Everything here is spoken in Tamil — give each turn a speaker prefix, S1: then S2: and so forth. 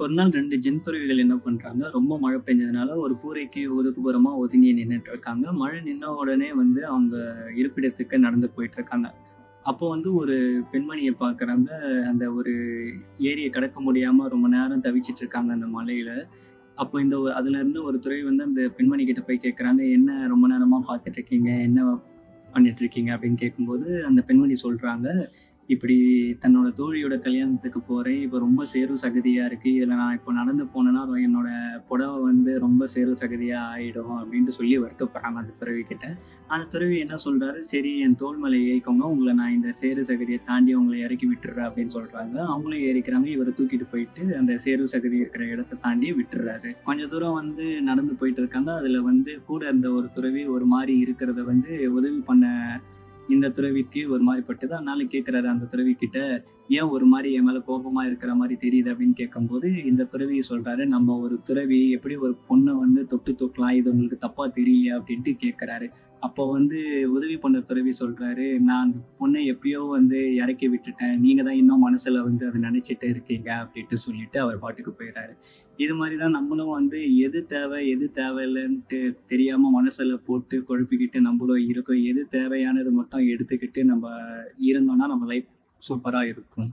S1: ஒரு நாள் 2 ஜென்துருவிகள் என்ன பண்றாங்க, ரொம்ப மழை பெஞ்சதுனால ஒரு கூரைக்கு ஒதுக்குப்புறமா ஒதுங்கி நின்னுட்டு இருக்காங்க. மழை நின்ன உடனே வந்து அவங்க இருப்பிடத்துக்கு நடந்து போயிட்டுருக்காங்க. அப்போ வந்து ஒரு பெண்மணிய பார்க்குறாங்க. அந்த ஒரு ஏரிய கடக்க முடியாம ரொம்ப நேரம் தவிச்சிட்டு இருக்காங்க அந்த மழையில. அப்போ இந்த அதுலருந்து ஒரு துறவி வந்து அந்த பெண்மணி கிட்ட போய் கேட்குறாங்க, "என்ன ரொம்ப நேரமா பார்த்துட்டு இருக்கீங்க? என்ன பண்ணிட்டு இருக்கீங்க?" அப்படின்னு கேட்கும்போது, அந்த பெண்மணி சொல்றாங்க, இப்படி தன்னோட தோழியோட கல்யாணத்துக்கு போறேன். இப்ப ரொம்ப சேரும் சகதியா இருக்கு. இதுல நான் இப்ப நடந்து போனேன்னா, என்னோட புடவ வந்து ரொம்ப சேரும் சகதியா ஆயிடும் அப்டின்ட்டு சொல்லி வருத்தப்படுறாங்க அந்த துறவிகிட்ட. அந்த துறவி என்ன சொல்றாரு, "சரி என் தோள் மேல ஏறிக்கோங்க. உங்கள நான் இந்த சேறு சகதிய தாண்டி உங்கள இறக்கி விட்டுர்றேன்" அப்டின்னு சொல்றாங்க. அவங்களும் ஏறிக்கிறாங்க. இவர தூக்கிட்டு போயிட்டு அந்த சேறு சகதி இருக்கிற இடத்த தாண்டி விட்டுர்றாரு. கொஞ்ச தூரம் வந்து நடந்து போயிட்டு இருக்காங்க. அதுல வந்து கூட இருந்த ஒரு துறவி ஒரு மாரி இருக்கிறத வந்து உதவி பண்ண இந்த துறவிக்கு ஒரு மாரி பட்டது. அதனால கேட்கிறாரு அந்த துறவிகிட்ட, "ஏன் ஒரு மாரி என் மேல கோபமா இருக்கிற மாரி தெரியுது?" அப்படின்னு கேட்கும்போது, இந்த துறவி சொல்றாரு, "நம்ம ஒரு துறவி எப்படி ஒரு பொண்ண வந்து தொட்டு தூக்கலாம்? இது உங்களுக்கு தப்பா தெரியலையா?" அப்படின்ட்டு கேட்கிறாரு. அப்போ வந்து உதவி பண்ண துறவி சொல்றாரு, "நான் அந்த பொண்ண எப்பயோ வந்து இறக்கி விட்டுட்டேன். நீங்க தான் இன்னும் மனசுல வந்து அத நெனச்சுட்டு இருக்கீங்க." அப்படின்ட்டு சொல்லிட்டு அவர் பாட்டுக்கு போயிறாரு. இது மாரி தான் நம்மளும் வந்து எது தேவை, எது தேவையில்லன்ட்டு தெரியாம மனசுல போட்டு குழப்பிக்கிட்டு நம்பளும் இருக்கோம். எது தேவையானது மட்டும் எடுத்துக்கிட்டு நம்ப இருந்தோம்னா, நம்ம லைஃப் சூப்பரா இருக்கும்.